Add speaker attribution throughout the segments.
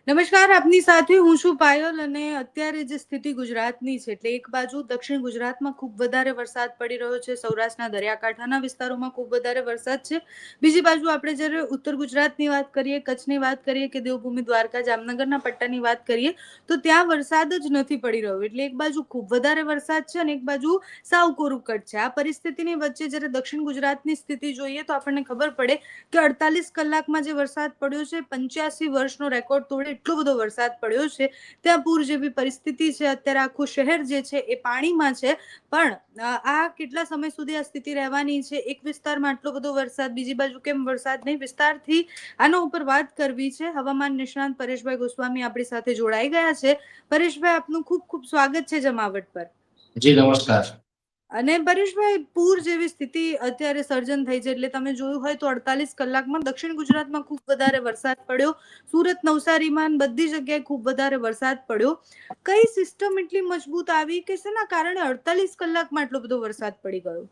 Speaker 1: નમસ્કાર, આપની સાથે હું છું પાયલ અને અત્યારે જે સ્થિતિ ગુજરાતની છે એટલે એક બાજુ દક્ષિણ ગુજરાતમાં ખૂબ વધારે વરસાદ પડી રહ્યો છે, સૌરાષ્ટ્રના દરિયાકાંઠાના વિસ્તારોમાં ખૂબ વધારે વરસાદ છે. બીજી બાજુ આપણે જ્યારે ઉત્તર ગુજરાતની વાત કરીએ, કચ્છની વાત કરીએ કે દેવભૂમિ દ્વારકા જામનગરના પટ્ટાની વાત કરીએ તો ત્યાં વરસાદ જ નથી પડી રહ્યો. એટલે એક બાજુ ખૂબ વધારે વરસાદ છે અને એક બાજુ સાવ કોરું કટ છે. આ પરિસ્થિતિની વચ્ચે જ્યારે દક્ષિણ ગુજરાતની સ્થિતિ જોઈએ તો આપણને ખબર પડે કે 48 કલાકમાં જે વરસાદ પડ્યો છે 85 વર્ષનો રેકોર્ડ તોડે એટલો બધો વરસાદ પડ્યો છે. ત્યાં પૂર જેવી પરિસ્થિતિ છે. અત્યારે આખું શહેર જે છે એ પાણીમાં છે. પણ આ કેટલા સમય સુધી આ સ્થિતિ રહેવાની છે? એક વિસ્તારમાં આટલો બધો વરસાદ, બીજી બાજુ કેમ વરસાદ નહીં? વિસ્તારથી આના ઉપર વાત કરવી છે. હવામાન નિષ્ણાંત પરેશભાઈ ગોસ્વામી આપણી સાથે જોડાઈ ગયા છે. પરેશભાઈ, આપનું ખૂબ ખૂબ સ્વાગત છે જમાવટ પર.
Speaker 2: જી નમસ્કાર.
Speaker 1: અને પરેશભાઈ, પૂર જેવી સ્થિતિ અત્યારે સર્જન થઈ છે એટલે તમે જોયું હોય તો 48 કલાકમાં દક્ષિણ ગુજરાતમાં ખૂબ વધારે વરસાદ પડ્યો. સુરત, નવસારીમાં બધી જગ્યાએ ખૂબ વધારે વરસાદ પડ્યો. કઈ સિસ્ટમ એટલી મજબૂત આવી કે શેના કારણે 48 કલાકમાં એટલો બધો વરસાદ પડી ગયો?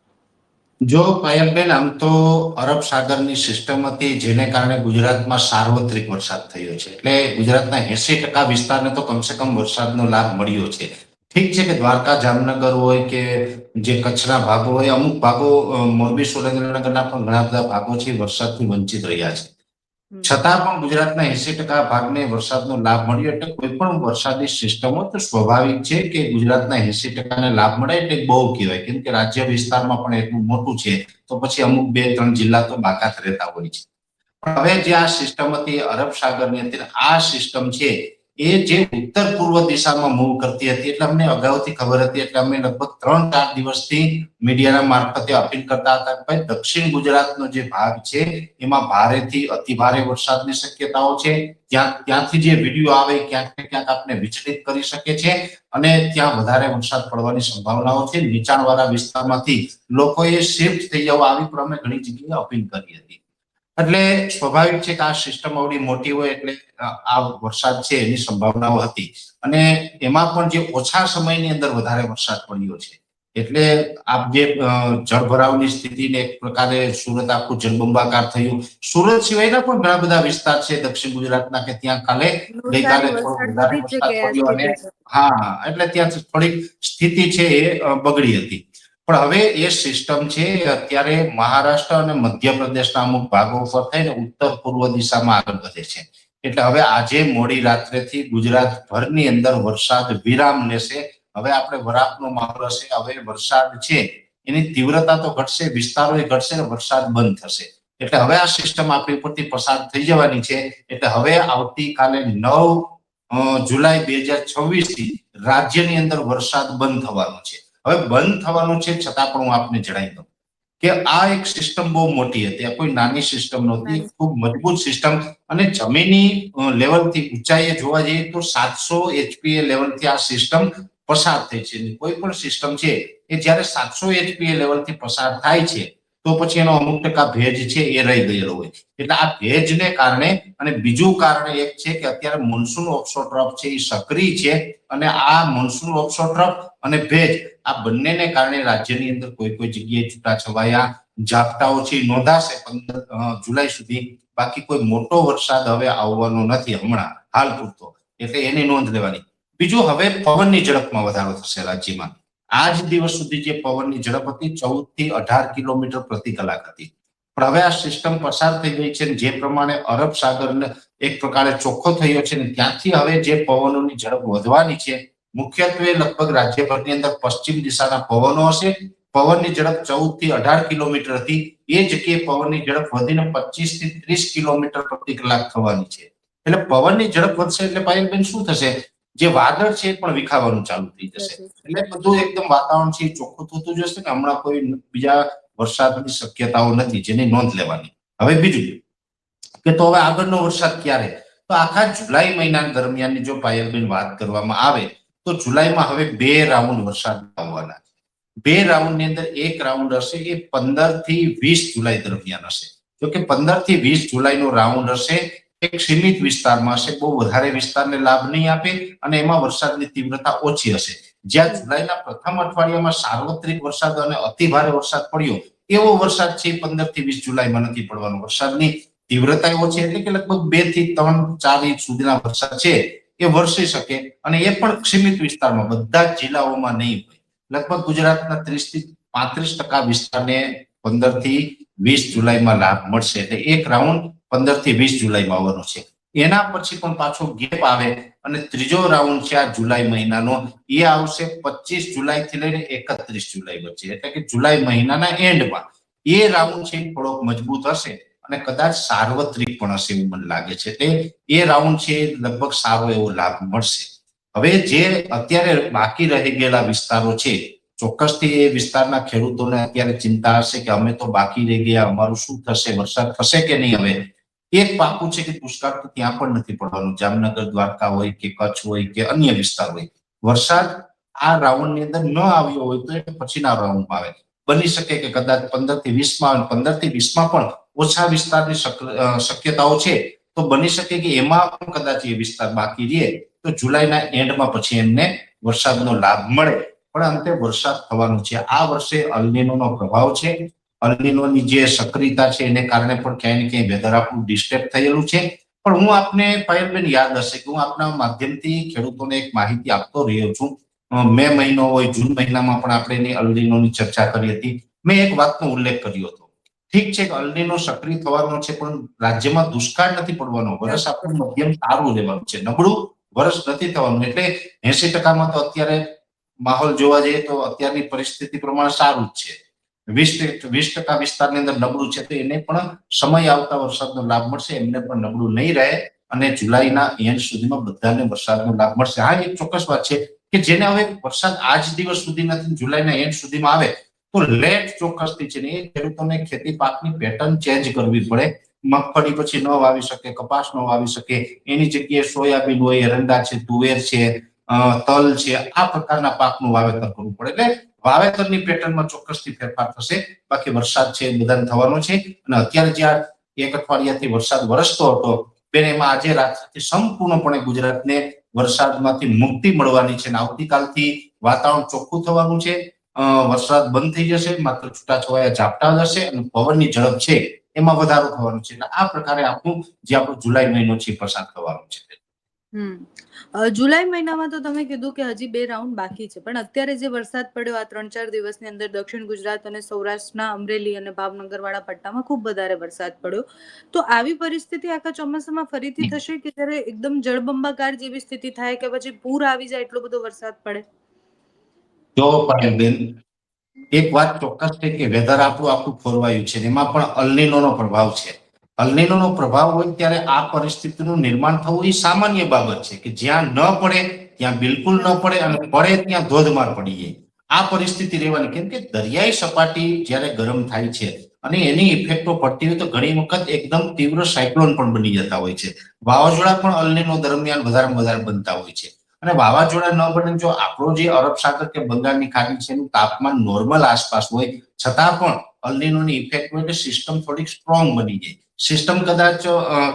Speaker 2: જો પાયલબેન, આમ તો અરબ સાગરની સિસ્ટમ હતી જેને કારણે ગુજરાતમાં સાર્વત્રિક વરસાદ થયો છે. એટલે ગુજરાતના 80% વિસ્તારને તો કમસે કમ વરસાદનો લાભ મળ્યો છે. ઠીક છે કે દ્વારકા, જામનગર હોય કે જે કચ્છના ભાગો હોય, અમુક ભાગો મોરબી, સુરેન્દ્રનગરના પણ ઘણા બધા ભાગો છે વરસાદથી વંચિત રહ્યા છે. છતાં પણ ગુજરાતના 80% ભાગને વરસાદનો લાભ મળ્યો. એટલે કોઈ પણ વરસાદી સિસ્ટમો તો સ્વાભાવિક છે કે ગુજરાતના 80%ને લાભ મળે એટલે બહુ કહેવાય, કેમ કે રાજ્ય વિસ્તારમાં પણ એટલું મોટું છે તો પછી અમુક 2-3 જિલ્લા તો બાકાત રહેતા હોય છે. પણ હવે જે આ સિસ્ટમ હતી અરબ સાગરની અંદર, આ સિસ્ટમ છે એ જે ઉત્તર પૂર્વ દિશામાં મૂવ કરતી હતી એટલે અમને અગાઉથી ખબર હતી. એટલે અમે લગભગ 3-4 દિવસથી મીડિયાના મારફતે અપીલ કરતા હતા કે ભાઈ દક્ષિણ ગુજરાતનો જે ભાગ છે એમાં ભારેથી અતિ ભારે વરસાદની શક્યતાઓ છે. ત્યાંથી જે વિડીયો આવે ક્યાંક ને ક્યાંક આપણે વિચલિત કરી શકે છે અને ત્યાં વધારે વરસાદ પડવાની સંભાવનાઓ છે. નીચાણવાળા વિસ્તારમાંથી લોકોએ શિફ્ટ થઈ જવા આવી પણ અમે ઘણી જગ્યાએ અપીલ કરી હતી. એટલે સ્વાભાવિક છે કે આ સિસ્ટમ આવડી મોટી હોય એટલે આ વરસાદ છે એની સંભાવનાઓ હતી. અને એમાં પણ જે ઓછા સમયની અંદર વધારે વરસાદ પડ્યો છે એટલે આ જે જળભરાવની સ્થિતિને એક પ્રકારે સુરત આખું જળબંબાકાર થયું. સુરત સિવાયના પણ ઘણા બધા વિસ્તાર છે દક્ષિણ ગુજરાતના કે ત્યાં ગઈકાલે થોડો વધારે વરસાદ પડ્યો અને હા, એટલે ત્યાં થોડીક સ્થિતિ છે એ બગડી હતી. પણ હવે એ સિસ્ટમ છે અત્યારે મહારાષ્ટ્ર અને મધ્યપ્રદેશના અમુક ભાગો ઉપર થઈને ઉત્તર પૂર્વ દિશામાં આગળ વધે છે. એટલે હવે આજે મોડી રાત્રેથી ગુજરાત ભરની અંદર વરસાદ વિરામ લેશે. હવે આપણે વરાપનો માહોલ હશે. હવે વરસાદ છે એની તીવ્રતા તો ઘટશે, વિસ્તારો ઘટશે ને વરસાદ બંધ થશે. એટલે હવે આ સિસ્ટમ આપણી ઉપરથી પસાર થઈ જવાની છે. એટલે હવે આવતીકાલે 9 જુલાઈ 2026 થી રાજ્યની અંદર વરસાદ બંધ થવાનો છે. હવે બંધ થવાનું છે છતાં પણ હું આપને જણાવી દઉં કે આ એક સિસ્ટમ બહુ મોટી હતી. આ કોઈ નાની સિસ્ટમ નહોતી, ખૂબ મજબૂત સિસ્ટમ. અને જમીની લેવલથી ઊંચાઈએ જોવા જઈએ તો 700 એચપીએ લેવલથી આ સિસ્ટમ પસાર થઈ છે. કોઈ પણ સિસ્ટમ છે એ જ્યારે 700 એચપીએ લેવલથી પસાર થાય છે તો પછી એનો અમુક ટકા ભેજ છે એ રહી ગયેલો હોય. એટલે આ ભેજને કારણે અને બીજું કારણ એક છે કે અત્યારે મોન્સૂન ઓફશોર ટ્રફ છે એ સક્રિય છે અને આ મોન્સૂન ઓફશોર ટ્રફ અને ભેજ આ બંનેને કારણે રાજ્યની અંદર કોઈ જગ્યાએ છૂટાછવાયા ઝાપટાઓ છે નોંધાશે 15 જુલાઈ સુધી. બાકી કોઈ મોટો વરસાદ હવે આવવાનો નથી હમણાં હાલ પૂરતો, એટલે એની નોંધ લેવાની. બીજું, હવે પવનની ઝડપમાં વધારો થશે રાજ્યમાં. આજ દિવસ સુધી જે પવનની ઝડપ હતી 14 થી 18 કિલોમીટર પ્રતિ કલાક હતી. પણ હવે આ સિસ્ટમ પસાર થઈ ગઈ છે જે પ્રમાણે અરબ સાગરને એક પ્રકારે ચોખ્ખો થયો છે ને ત્યાંથી હવે જે પવનોની ઝડપ વધવાની છે મુખ્યત્વે લગભગ રાજ્યભરની અંદર પશ્ચિમ દિશાના પવનો હશે. પવનની ઝડપ 14 થી 18 કિલોમીટર હતી, એ જગ્યાએ પવનની ઝડપ વધીને 25 થી 30 કિલોમીટર પ્રતિ કલાક થવાની છે. એટલે પવનની ઝડપ વધશે એટલે પાયલબેન શું થશે, જે વાદળ છે એ પણ વિખાવાનું ચાલુ થઈ જશે. એટલે બધું એકદમ વાતાવરણ છે ચોખ્ખું થતું જશે ને હમણાં કોઈ બીજા વરસાદની શક્યતાઓ નથી જેની નોંધ લેવાની. હવે બીજું કે તો હવે આગળનો વરસાદ ક્યારે, તો આખા જુલાઈ મહિના દરમિયાનની જો પાયલબેન વાત કરવામાં આવે તો જુલાઈમાં હવે 2 રાઉન્ડ વરસાદ આવવાના છે. 2 રાઉન્ડની અંદર એક રાઉન્ડ હશે એ 15 થી 20 જુલાઈ દરમિયાન હશે. જો કે 15 થી 20 જુલાઈનો રાઉન્ડ હશે એક સીમિત વિસ્તારમાં હશે, બહુ વધારે વિસ્તારને લાભ નહીં આપે અને એમાં વરસાદની તીવ્રતા ઓછી હશે. જ્યાં જુલાઈના પ્રથમ અઠવાડિયામાં સાર્વત્રિક વરસાદ અને અતિ ભારે વરસાદ પડ્યો એવો વરસાદ છે 15 થી 20 જુલાઈમાં નથી પડવાનો. વરસાદની તીવ્રતા ઓછી એટલે કે લગભગ 2 થી 3 4 ઇંચ સુધીના વરસાદ છે એ વરસી શકે, અને એ પણ સીમિત વિસ્તારમાં, બધા જ જિલ્લાઓમાં નહીં હોય. લગભગ ગુજરાતના 30 થી 35% વિસ્તારને 15 થી 20 જુલાઈમાં લાભ મળશે. એટલે એક રાઉન્ડ 15 થી 20 જુલાઈમાં આવવાનો છે. એના પછી પણ પાછો ગેપ આવે અને ત્રીજો રાઉન્ડ છે આ જુલાઈ મહિનાનો, એ આવશે 25 જુલાઈ થી લઈને 31 જુલાઈ વચ્ચે, એટલે કે જુલાઈ મહિનાના એન્ડમાં. એ રાઉન્ડ છે થોડોક મજબૂત હશે અને કદાચ સાર્વત્રિક પણ હશે એવું મને લાગે છે. તે એ રાઉન્ડ છે લગભગ સારો એવો લાભ મળશે. હવે જે અત્યારે બાકી રહી ગયેલા વિસ્તારો છે, ચોક્કસથી એ વિસ્તારના ખેડૂતોને અત્યારે ચિંતા હશે કે અમે તો બાકી રહી ગયા, અમારું શું થશે, વરસાદ થશે કે નહીં. હવે એક પાકું છે કે દુષ્કાળ તો ત્યાં પણ નથી પડવાનું. જામનગર, દ્વારકા હોય કે કચ્છ હોય કે અન્ય વિસ્તાર હોય, વરસાદ આ રાઉન્ડની અંદર ન આવ્યો હોય તો એ પછીના રાઉન્ડમાં આવે. બની શકે કે કદાચ 15 થી 20 માં, 15 થી 20 માં પણ ઓછા વિસ્તારની શક્યતાઓ છે, તો બની શકે કે એમાં પણ કદાચ એ વિસ્તાર બાકી રહે તો જુલાઈના એન્ડમાં પછી એમને વરસાદનો લાભ મળે. પણ અંતે વરસાદ થવાનો છે. આ વર્ષે અલ્નીનોનો પ્રભાવ છે. અલ્નીનોની જે સક્રિયતા છે એને કારણે પણ ક્યાંય ને ક્યાંય વેધર આપણું ડિસ્ટર્બ થયેલું છે. પણ હું આપને પાયલબેન યાદ હશે કે હું આપના માધ્યમથી ખેડૂતોને એક માહિતી આપતો રહ્યો છું. મે મહિનો હોય, જૂન મહિનામાં પણ આપણે એની અલ્નીનોની ચર્ચા કરી હતી. મેં એક વાતનો ઉલ્લેખ કર્યો હતો. ઠીક છે કે અલ્નીનો સક્રિય થવાનો છે, પણ રાજ્યમાં દુષ્કાળ નથી પડવાનો. વર્ષ આપણું મધ્યમ સારું રહેવાનું છે, નબળું વર્ષ નથી થવાનું. એટલે 80%માં તો અત્યારે માહોલ જોવા જઈએ તો અત્યારની પરિસ્થિતિ પ્રમાણે સારું જ છે. 20% વિસ્તારની અંદર નબળું છે, તો એને પણ સમય આવતા વરસાદનો લાભ મળશે, એમને પણ નબળું નહીં રહે અને જુલાઈના એન્ડ સુધીમાં બધાને વરસાદનો લાભ મળશે. હા, એક ચોક્કસ વાત છે કે જેને હવે વરસાદ આજ દિવસ સુધી નથી, જુલાઈના એન્ડ સુધીમાં આવે તો લેટ ચોક્કસથી છે ને એ ખેડૂતોને ખેતી પાકની પેટર્ન ચેન્જ કરવી પડે. મગફળી પછી ન વાવી શકે, કપાસ ન વાવી શકે, એની જગ્યાએ સોયાબીન હોય, એરંડા છે, તુવેર છે, તલ છે, આ પ્રકારના પાકનું વાવેતર કરવું પડે. એટલે વાવેતરની પેટર્નમાં ચોક્કસથી ફેરફાર થશે. બાકી વરસાદ છે બધાને થવાનો છે. અને અત્યારે જ્યાં એક અઠવાડિયાથી વરસાદ વરસતો હતો, બેન, એમાં આજે રાત્રિથી સંપૂર્ણપણે ગુજરાતને વરસાદમાંથી મુક્તિ મળવાની છે અને આવતીકાલથી વાતાવરણ ચોખ્ખું થવાનું છે. વરસાદ બંધ થઈ જશે, માત્ર છૂટાછવાયા ઝાપટા જશે અને પવનની ઝડપ છે એમાં વધારો થવાનો છે. એટલે આ પ્રકારે આપણું જે આપણો જુલાઈ મહિનો છે પસાર થવાનો છે.
Speaker 1: જુલાઈ મહિનામાં તો તમે કીધું કે હજી 2 રાઉન્ડ બાકી છે, પણ અત્યારે જે વરસાદ પડ્યો આ 3-4 દિવસની અંદર દક્ષિણ ગુજરાત અને સૌરાષ્ટ્રના અમરેલી અને ભાવનગર વાળા પટ્ટામાં ખૂબ વધારે વરસાદ પડ્યો. તો આવી પરિસ્થિતિ આખા ચોમાસામાં ફરીથી થશે કે જ્યારે એકદમ જળબંબાકાર જેવી સ્થિતિ થાય કે પછી પૂર આવી જાય એટલો બધો વરસાદ પડે?
Speaker 2: જો પાયલબેન, એક વાત ચોક્કસ છે કે વેધર આપણું આખું ફોરવાયું છે, એમાં પણ અલ્નીનોનો પ્રભાવ છે. અલ્નીનોનો પ્રભાવ હોય ત્યારે આ પરિસ્થિતિનું નિર્માણ થવું એ સામાન્ય બાબત છે કે જ્યાં ન પડે ત્યાં બિલકુલ ન પડે અને પડે ત્યાં ધોધમાર પડી જાય. આ પરિસ્થિતિ રહેવાની, કેમ કે દરિયાઈ સપાટી જ્યારે ગરમ થાય છે અને એની ઇફેક્ટો પડતી હોય તો ઘણી વખત એકદમ તીવ્ર સાયક્લોન પણ બની જતા હોય છે. વાવાઝોડા પણ અલ્નીનો દરમિયાન વધારે વધારે બનતા હોય છે. અને વાવાઝોડા ન બને, જો આપણો જે અરબ સાગર કે બંગાળની ખાડી છે એનું તાપમાન નોર્મલ આસપાસ હોય છતાં પણ અલ્નીનોની ઇફેક્ટ હોય એટલે સિસ્ટમ થોડીક સ્ટ્રોંગ બની જાય. સિસ્ટમ કદાચ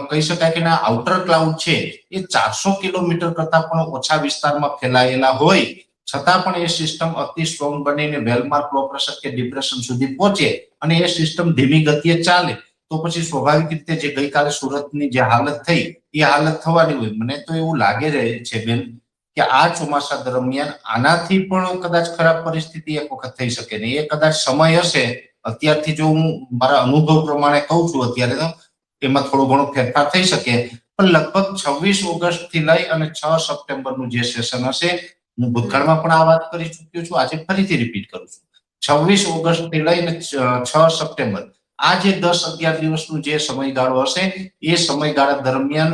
Speaker 2: કહી શકાય કે આઉટર ક્લાઉડ છે એ 400 કિલોમીટર કરતા પણ ઓછા વિસ્તારમાં ફેલાયેલા હોય છતાં પણ એ સિસ્ટમ અતિ સ્ટ્રોંગ બનીને વેલમાર્ક લો પ્રેશર કે ડિપ્રેશન સુધી પહોંચે અને એ સિસ્ટમ ધીમી ગતિએ ચાલે તો પછી સ્વાભાવિક રીતે જે ગઈકાલે સુરતની જે હાલત થઈ એ હાલત થવાની હોય. મને તો એવું લાગે છે બેન કે આ ચોમાસા દરમિયાન આનાથી પણ કદાચ ખરાબ પરિસ્થિતિ એક વખત થઈ શકે ને એ કદાચ સમય હશે. અત્યારથી જો હું મારા અનુભવ પ્રમાણે કહું છું અત્યારે તો એમાં થોડો ઘણો ફેરફાર થઈ શકે, પણ લગભગ 26 ઓગસ્ટ થી લઈ અને 6 સપ્ટેમ્બરનું જે સેશન હશે, હું ભૂતકાળમાં પણ આ વાત કરી ચૂક્યો છું, આજે ફરીથી રિપીટ કરું છું. 26 ઓગસ્ટ થી લઈને 6 સપ્ટેમ્બર આ જે 10-11 દિવસનું જે સમયગાળો હશે એ સમયગાળા દરમિયાન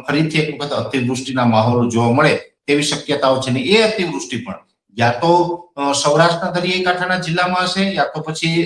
Speaker 2: ફરીથી એક વખત અતિવૃષ્ટિના માહોલ જોવા મળે તેવી શક્યતાઓ છે. ને એ અતિવૃષ્ટિ પણ યા તો સૌરાષ્ટ્રના દરિયાઈ કાંઠાના જિલ્લામાં હશે યા તો પછી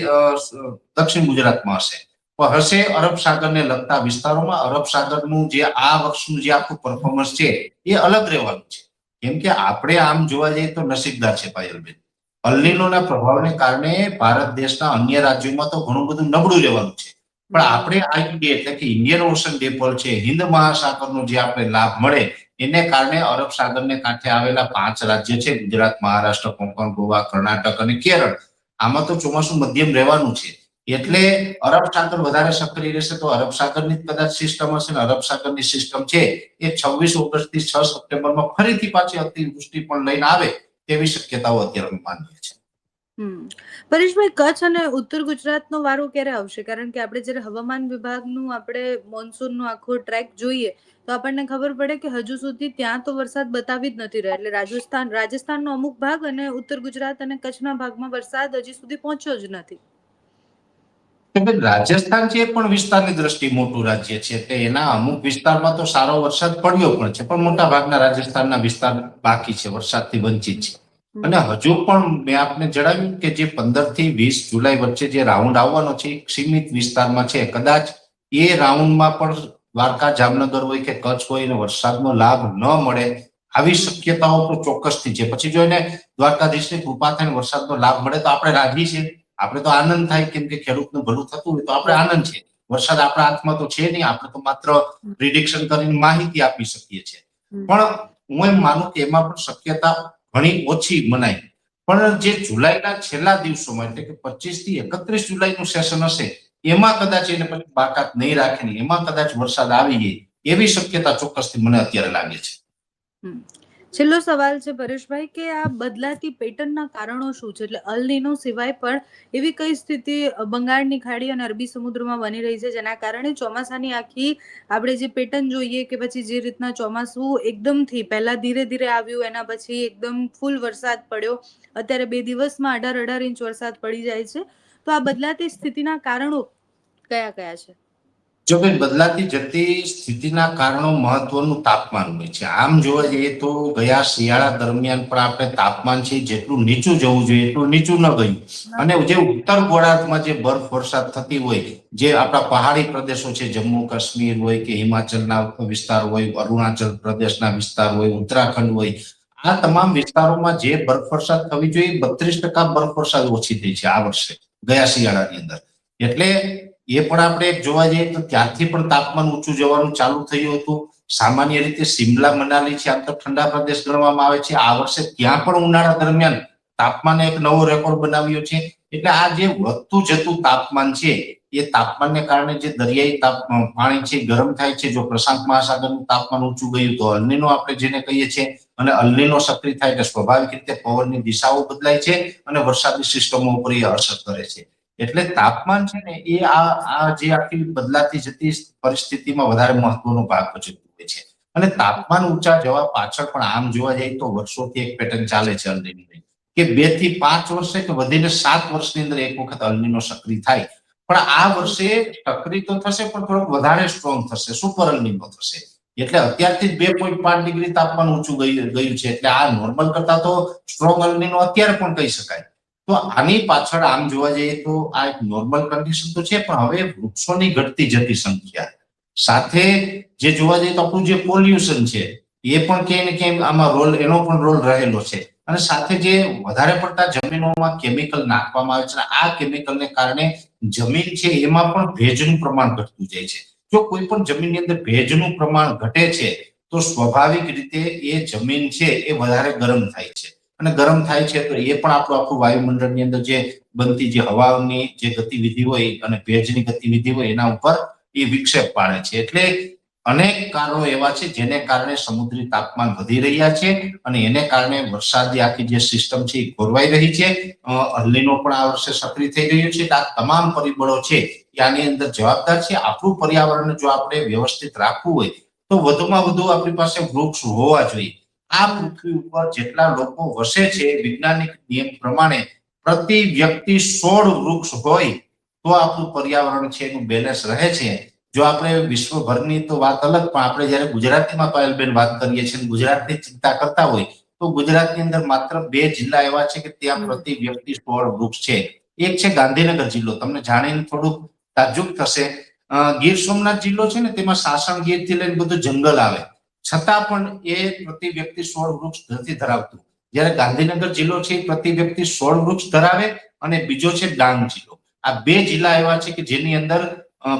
Speaker 2: દક્ષિણ ગુજરાતમાં હશે અરબ સાગરને લગતા વિસ્તારોમાં. અરબ સાગરનું જે આ વર્ષનું જે આખું પરફોર્મન્સ છે એ અલગ રહેવાનું છે. કેમ કે આપણે આમ જોવા જઈએ તો નસીબદાર છે પાયલબેન. અલ્નીનોના પ્રભાવને કારણે ભારત દેશના અન્ય રાજ્યોમાં તો ઘણું બધું નબળું રહેવાનું છે, પણ આપણે આઈડી એટલે કે ઇન્ડિયન ઓશન ડિપોલ છે, હિન્દ મહાસાગરનો જે આપણે લાભ મળે એને કારણે અરબ સાગરને કાંઠે આવેલા 5 રાજ્ય છે, ગુજરાત, મહારાષ્ટ્ર, કોંકણ, ગોવા, કર્ણાટક અને કેરળ, આમાં તો ચોમાસું મધ્યમ રહેવાનું છે. એટલે અરબ સાગર વધારે સક્રિય રહેશે તો અરબ સાગરની જ કદાચ સિસ્ટમ હશે ને અરબ સાગરની સિસ્ટમ છે એ 26 ઓગસ્ટ થી 6 સપ્ટેમ્બરમાં ફરીથી પાછી અતિવૃષ્ટિ પણ લઈને આવે તેવી શક્યતાઓ અત્યારે માનીએ છીએ.
Speaker 1: પરેશભાઈ, કચ્છ અને ઉત્તર ગુજરાતનો વારો ક્યારે આવશે? કારણ કે આપણે જ્યારે હવામાન વિભાગનું આપણે મોન્સૂનનો આખો ટ્રેક જોઈએ તો આપણને ખબર પડે કે હજુ સુધી ત્યાં તો વરસાદ બતાવી જ નથી રહ્યા. એટલે રાજસ્થાનનો અમુક ભાગ અને ઉત્તર ગુજરાત અને કચ્છના ભાગમાં વરસાદ હજી સુધી પહોંચ્યો જ નથી.
Speaker 2: રાજસ્થાન છે પણ વિસ્તારની દ્રષ્ટિએ મોટું રાજ્ય છે એટલે એના અમુક વિસ્તારમાં તો સારો વરસાદ પડ્યો પણ છે પણ મોટા ભાગના રાજસ્થાનના વિસ્તાર બાકી છે, વરસાદથી વંચિત છે. અને હજુ પણ મેં આપને જણાવ્યું કે જે 15 થી 20 જુલાઈ વચ્ચે જે રાઉન્ડ આવવાનો છે એક સીમિત વિસ્તારમાં છે. કદાચ એ રાઉન્ડમાં પણ દ્વારકા, જામનગર હોય કે કચ્છ હોય એને વરસાદનો લાભ ન મળે આવી શક્યતાઓ તો ચોક્કસથી છે. પછી જો એને દ્વારકાધીશની કૃપા થઈને વરસાદનો લાભ મળે તો આપણે રાજી છીએ, આપણે તો આનંદ થાય કેમ કે ખેડૂતનું ભલું થતું હોય તો આપણે આનંદ છે. વરસાદ આપણા હાથમાં તો છે નહીં, આપણે તો માત્ર પ્રિડિક્શન કરીને માહિતી આપી શકીએ છીએ. પણ હું એમ માનું કે એમાં પણ શક્યતા ઘણી ઓછી મનાય. પણ જે જુલાઈના છેલ્લા દિવસોમાં એટલે કે 25 થી 31 જુલાઈનું સેશન હશે એમાં કદાચ એને પછી બાકાત નહીં રાખે ને એમાં કદાચ વરસાદ આવી જાય એવી શક્યતા ચોક્કસથી મને અત્યારે લાગે છે.
Speaker 1: છેલ્લો સવાલ છે પરેશભાઈ કે આ બદલાતી પેટર્નના કારણો શું છે? એટલે અલ નીનો સિવાય પણ એવી કઈ સ્થિતિ બંગાળની ખાડી અને અરબી સમુદ્રમાં બની રહી છે જેના કારણે ચોમાસાની આખી આપણે જે પેટર્ન જોઈએ કે પછી જે રીતના ચોમાસું એકદમથી પહેલા ધીરે ધીરે આવ્યું એના પછી એકદમ ફૂલ વરસાદ પડ્યો, અત્યારે 2 દિવસમાં 18 ઇંચ વરસાદ પડી જાય છે. તો આ બદલાતી સ્થિતિના કારણો કયા કયા છે?
Speaker 2: જો કે બદલાતી જતી સ્થિતિના કારણો મહત્વનું તાપમાન હોય છે. આમ જોવા જઈએ તો ગયા શિયાળા દરમિયાન પણ આપણે તાપમાન છે જેટલું નીચું જવું જોઈએ એટલું નીચું ન ગયું. અને જે ઉત્તર ગોળાર્ધમાં જે બરફ વર્ષા થતી હોય, જે આપણા પહાડી પ્રદેશો છે, જમ્મુ કાશ્મીર હોય કે હિમાચલના વિસ્તાર હોય, અરુણાચલ પ્રદેશના વિસ્તાર હોય, ઉત્તરાખંડ હોય, આ તમામ વિસ્તારોમાં જે બરફ વર્ષા થવી જોઈએ 32% બરફ વર્ષા ઓછી થઈ છે આ વર્ષે ગયા શિયાળાની અંદર. એટલે એ પણ આપણે જોવા જઈએ તો ત્યારથી પણ તાપમાન ઊંચું જવાનું ચાલુ થયું હતું. સામાન્ય રીતે સિમલા, મનાલી છે આમ તો ઠંડા પ્રદેશ ગણવામાં આવે છે. આ વર્ષે ત્યાં પણ ઉનાળા દરમિયાન તાપમાને એક નવો રેકોર્ડ બનાવ્યો છે. એટલે આ જે વધતું જતું તાપમાન છે એ તાપમાનને કારણે જે દરિયાઈ પાણી છે ગરમ થાય છે. જો પ્રશાંત મહાસાગરનું તાપમાન ઊંચું ગયું તો અલનીનો આપણે જેને કહીએ છીએ, અને અલનીનો સક્રિય થાય એટલે સ્વાભાવિક રીતે પવનની દિશાઓ બદલાય છે અને વરસાદની સિસ્ટમો ઉપર એ અસર કરે છે. એટલે તાપમાન છે ને એ આ જે આખી બદલાતી જતી પરિસ્થિતિમાં વધારે મહત્વનો ભાગ ભજવતું હોય છે. અને તાપમાન ઊંચા જવા પાછળ પણ આમ જોવા જઈએ તો વર્ષોથી એક પેટર્ન ચાલે છે અલનીની કે 2 થી 5 વર્ષે કે વધીને 7 વર્ષની અંદર એક વખત અલનીનો સક્રિય થાય. પણ આ વર્ષે સક્રિય તો થશે પણ થોડોક વધારે સ્ટ્રોંગ થશે, સુપર અલનીનો થશે. એટલે અત્યારથી જ 2.5 ડિગ્રી તાપમાન ઊંચું ગયું છે. એટલે આ નોર્મલ કરતા તો સ્ટ્રોંગ અલનીનો અત્યારે પણ કહી શકાય. તો આની પાછળ આમ જોવા જઈએ તો આ એક નોર્મલ કન્ડિશન તો છે પણ હવે વૃક્ષોની ઘટતી જતી સંખ્યા સાથે જે જોવા જઈએ તો આપણું જે પોલ્યુશન છે એ પણ ક્યાંય ને ક્યાંય આમાં એનો પણ રોલ રહેલો છે. અને સાથે જે વધારે પડતા જમીનોમાં કેમિકલ નાખવામાં આવે છે આ કેમિકલને કારણે જમીન છે એમાં પણ ભેજનું પ્રમાણ ઘટતું જાય છે. જો કોઈ પણ જમીનની અંદર ભેજનું પ્રમાણ ઘટે છે તો સ્વાભાવિક રીતે એ જમીન છે એ વધારે ગરમ થાય છે. અને ગરમ થાય છે તો એ પણ આપણું આખું વાયુમંડળની અંદર જે બનતી જે હવાની જે ગતિવિધિ હોય અને ભેજની ગતિવિધિ હોય એના ઉપર એ વિક્ષેપ પાડે છે. એટલે અનેક કારણો એવા છે જેને કારણે સમુદ્રી તાપમાન વધી રહ્યા છે અને એને કારણે વરસાદની આખી જે સિસ્ટમ છે એ ખોરવાઈ રહી છે. અલનીનો પણ આ વર્ષે સક્રિય થઈ રહ્યું છે. આ તમામ પરિબળો છે એ આની અંદર જવાબદાર છે. આપણું પર્યાવરણ જો આપણે વ્યવસ્થિત રાખવું હોય તો વધુમાં વધુ આપણી પાસે વૃક્ષ હોવા જોઈએ. આ પૃથ્વી ઉપર જેટલા લોકો વસે છે વૈજ્ઞાનિક નિયમ પ્રમાણે પ્રતિ વ્યક્તિ 16 વૃક્ષ હોય તો આપણું પર્યાવરણ છે એનું બેલેન્સ રહે છે. જો આપણે વિશ્વભરની તો વાત અલગ, પણ આપણે જયારે ગુજરાતમાં પાયલબેન વાત કરીએ છીએ, ગુજરાતની ચિંતા કરતા હોય તો ગુજરાતની અંદર માત્ર 2 જિલ્લા એવા છે કે ત્યાં પ્રતિ વ્યક્તિ 16 વૃક્ષ છે. એક છે ગાંધીનગર જિલ્લો, તમને જાણીને થોડુંક તાજુબ થશે. ગીર સોમનાથ જિલ્લો છે ને તેમાં સાસણગીર થી લઈને બધું જંગલ આવે છતાં પણ એ પ્રતિ વ્યક્તિ 16 વૃક્ષ નથી ધરાવતું. જ્યારે ગાંધીનગર જિલ્લો છે એ પ્રતિ વ્યક્તિ 16 વૃક્ષ ધરાવે અને બીજો છે ડાંગ જિલ્લો. આ 2 જિલ્લા એવા છે કે જેની અંદર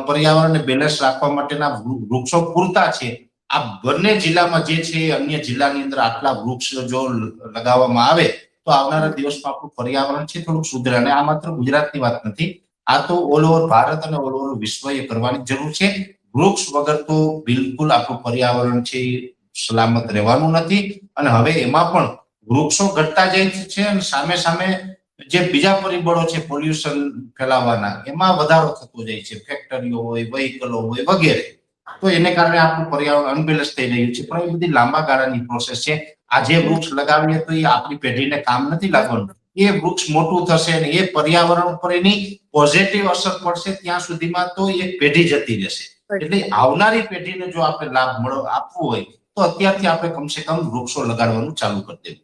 Speaker 2: પર્યાવરણને બેલેન્સ રાખવા માટેના વૃક્ષો પૂરતા છે. આ બંને જિલ્લામાં જે છે અન્ય જિલ્લાની અંદર આટલા વૃક્ષ જો લગાવવામાં આવે તો આવનારા દિવસમાં આપણું પર્યાવરણ છે થોડુંક સુધરે. અને આ માત્ર ગુજરાતની વાત નથી, આ તો ઓલ ઓવર ભારત અને ઓલ ઓવર વિશ્વ એ કરવાની જરૂર છે. વૃક્ષ વગર તો બિલકુલ આપણું પર્યાવરણ છે એ સલામત રહેવાનું નથી. અને હવે એમાં પણ વૃક્ષો ઘટતા જાય છે અને સામે સામે જે બીજા પરિબળો છે પોલ્યુશન ફેલાવવાના, એમાં વધારો થતો જાય છે. ફેક્ટરીઓ હોય, વ્હીકલો હોય વગેરે. તો એને કારણે આપણું પર્યાવરણ અનબેલેન્સ થઈ રહ્યું છે. પણ એ બધી લાંબા ગાળાની પ્રોસેસ છે. આજે વૃક્ષ લગાવીએ તો એ આપણી પેઢીને કામ નથી લાગવાનું. એ વૃક્ષ મોટું થશે અને એ પર્યાવરણ ઉપર એની પોઝિટિવ અસર પડશે ત્યાં સુધીમાં તો એક પેઢી જતી રહેશે. એટલે આવનારી પેઢીને જો આપણે લાભ આપવો હોય તો અત્યારથી આપણે કમસે કમ વૃક્ષો લગાડવાનું ચાલુ કરી દેવું.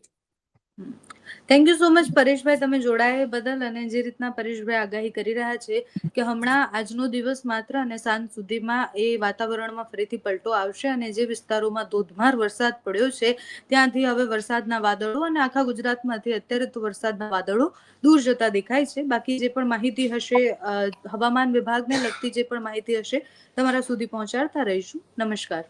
Speaker 1: થેન્ક યુ સો મચ પરેશભાઈ, તમે જોડાયા બદલ. અને જે રીતના પરેશભાઈ આગાહી કરી રહ્યા છે કે હમણાં આજનો દિવસ માત્ર અને સાંજ સુધીમાં એ વાતાવરણમાં ફરીથી પલટો આવશે અને જે વિસ્તારોમાં ધોધમાર વરસાદ પડ્યો છે ત્યાંથી હવે વરસાદના વાદળો, અને આખા ગુજરાતમાંથી અત્યારે તો વરસાદના વાદળો દૂર જતા દેખાય છે. બાકી જે પણ માહિતી હશે, હવામાન વિભાગને લગતી જે પણ માહિતી હશે, તમારા સુધી પહોંચાડતા રહીશું. નમસ્કાર.